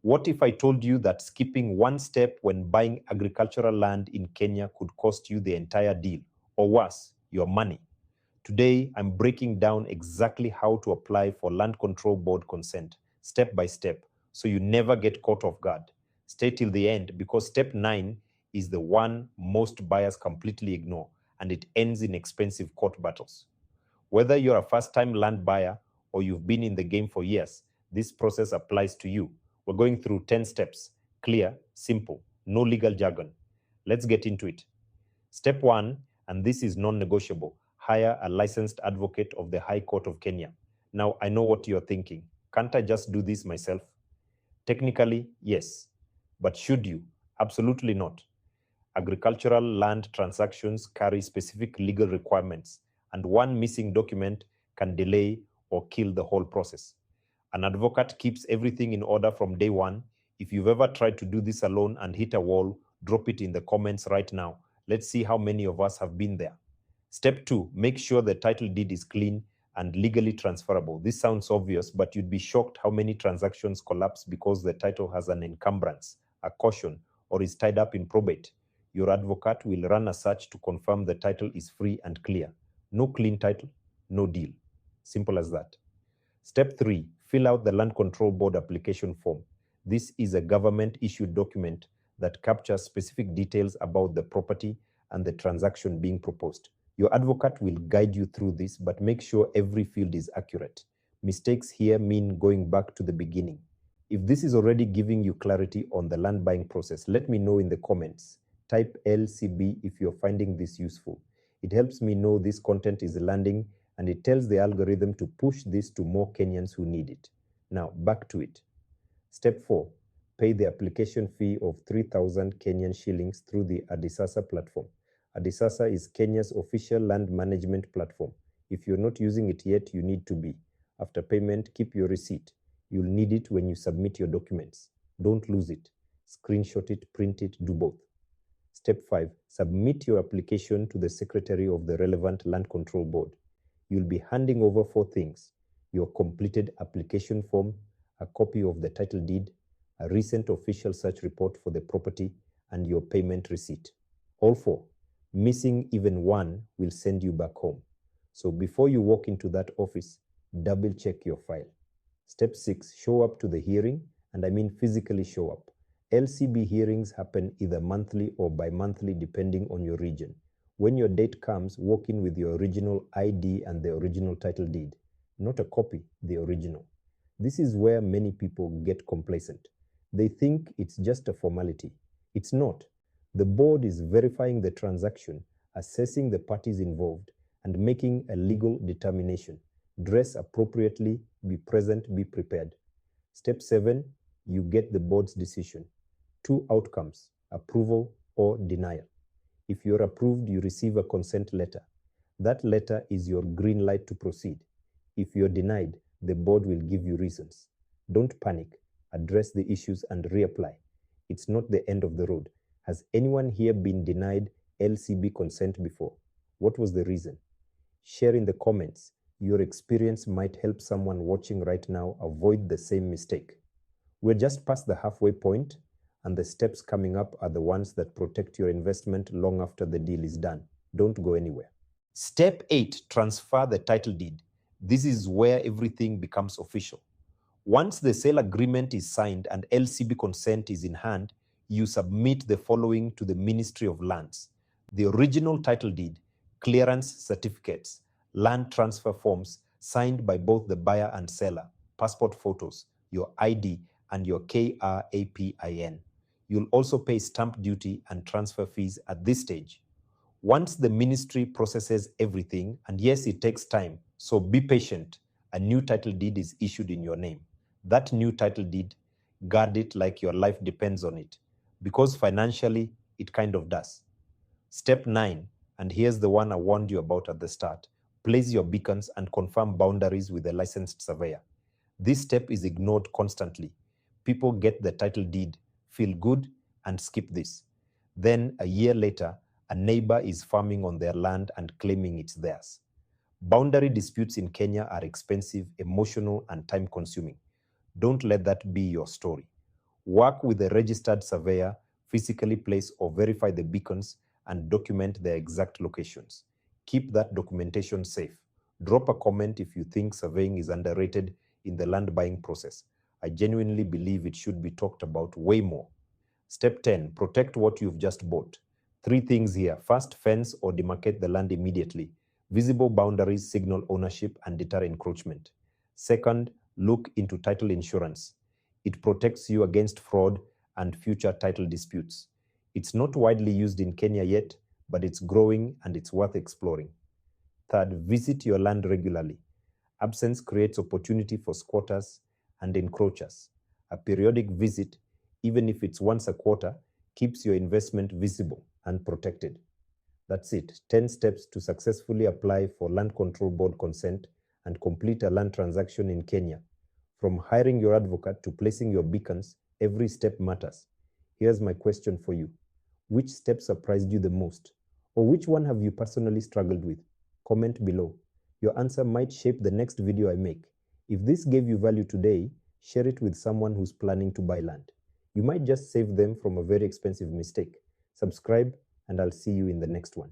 What if I told you that skipping one step when buying agricultural land in Kenya could cost you the entire deal, or worse, your money? Today, I'm breaking down exactly how to apply for Land Control Board consent, step by step, so you never get caught off guard. Stay till the end because step 9 is the one most buyers completely ignore, and it ends in expensive court battles. Whether you're a first-time land buyer or you've been in the game for years, this process applies to you. We're going through 10 steps, clear, simple, no legal jargon. Let's get into it. Step 1, and this is non-negotiable, hire a licensed advocate of the High Court of Kenya. Now, I know what you're thinking. Can't I just do this myself? Technically, yes. But should you? Absolutely not. Agricultural land transactions carry specific legal requirements, and one missing document can delay or kill the whole process. An advocate keeps everything in order from day one. If you've ever tried to do this alone and hit a wall, drop it in the comments right now. Let's see how many of us have been there. Step 2, make sure the title deed is clean and legally transferable. This sounds obvious, but you'd be shocked how many transactions collapse because the title has an encumbrance, a caution, or is tied up in probate. Your advocate will run a search to confirm the title is free and clear. No clean title, no deal. Simple as that. Step 3, fill out the Land Control Board application form. This is a government-issued document that captures specific details about the property and the transaction being proposed. Your advocate will guide you through this, but make sure every field is accurate. Mistakes here mean going back to the beginning. If this is already giving you clarity on the land buying process, let me know in the comments. Type LCB if you're finding this useful. It helps me know this content is landing, and it tells the algorithm to push this to more Kenyans who need it. Now, back to it. Step 4, pay the application fee of 3,000 Kenyan shillings through the Adisasa platform. Adisasa is Kenya's official land management platform. If you're not using it yet, you need to be. After payment, keep your receipt. You'll need it when you submit your documents. Don't lose it. Screenshot it, print it, do both. Step 5, submit your application to the Secretary of the relevant Land Control Board. You'll be handing over 4 things: your completed application form, a copy of the title deed, a recent official search report for the property, and your payment receipt. All 4. Missing even one will send you back home. So before you walk into that office, double check your file. Step 6, show up to the hearing, and I mean physically show up. LCB hearings happen either monthly or bi-monthly depending on your region. When your date comes, walk in with your original ID and the original title deed. Not a copy, the original. This is where many people get complacent. They think it's just a formality. It's not. The board is verifying the transaction, assessing the parties involved, and making a legal determination. Dress appropriately, be present, be prepared. Step 7, you get the board's decision. 2 outcomes, approval or denial. If you're approved, you receive a consent letter. That letter is your green light to proceed. If you're denied, the board will give you reasons. Don't panic. Address the issues and reapply. It's not the end of the road. Has anyone here been denied LCB consent before? What was the reason? Share in the comments. Your experience might help someone watching right now avoid the same mistake. We're just past the halfway point, and the steps coming up are the ones that protect your investment long after the deal is done. Don't go anywhere. Step 8, transfer the title deed. This is where everything becomes official. Once the sale agreement is signed and LCB consent is in hand, you submit the following to the Ministry of Lands: the original title deed, clearance certificates, land transfer forms signed by both the buyer and seller, passport photos, your ID, and your KRAPIN. You'll also pay stamp duty and transfer fees at this stage. Once the ministry processes everything, and yes, it takes time, so be patient, a new title deed is issued in your name. That new title deed, guard it like your life depends on it, because financially, it kind of does. Step 9, and here's the one I warned you about at the start: place your beacons and confirm boundaries with a licensed surveyor. This step is ignored constantly. People get the title deed, feel good, and skip this. Then, a year later, a neighbor is farming on their land and claiming it's theirs. Boundary disputes in Kenya are expensive, emotional, and time-consuming. Don't let that be your story. Work with a registered surveyor, physically place or verify the beacons, and document their exact locations. Keep that documentation safe. Drop a comment if you think surveying is underrated in the land buying process. I genuinely believe it should be talked about way more. Step 10, protect what you've just bought. 3 things here. First, fence or demarcate the land immediately. Visible boundaries signal ownership and deter encroachment. Second, look into title insurance. It protects you against fraud and future title disputes. It's not widely used in Kenya yet, but it's growing and it's worth exploring. Third, visit your land regularly. Absence creates opportunity for squatters and encroachers. A periodic visit, even if it's once a quarter, keeps your investment visible and protected. That's it. 10 steps to successfully apply for Land Control Board consent and complete a land transaction in Kenya. From hiring your advocate to placing your beacons, every step matters. Here's my question for you. Which step surprised you the most? Or which one have you personally struggled with? Comment below. Your answer might shape the next video I make. If this gave you value today, share it with someone who's planning to buy land. You might just save them from a very expensive mistake. Subscribe, and I'll see you in the next one.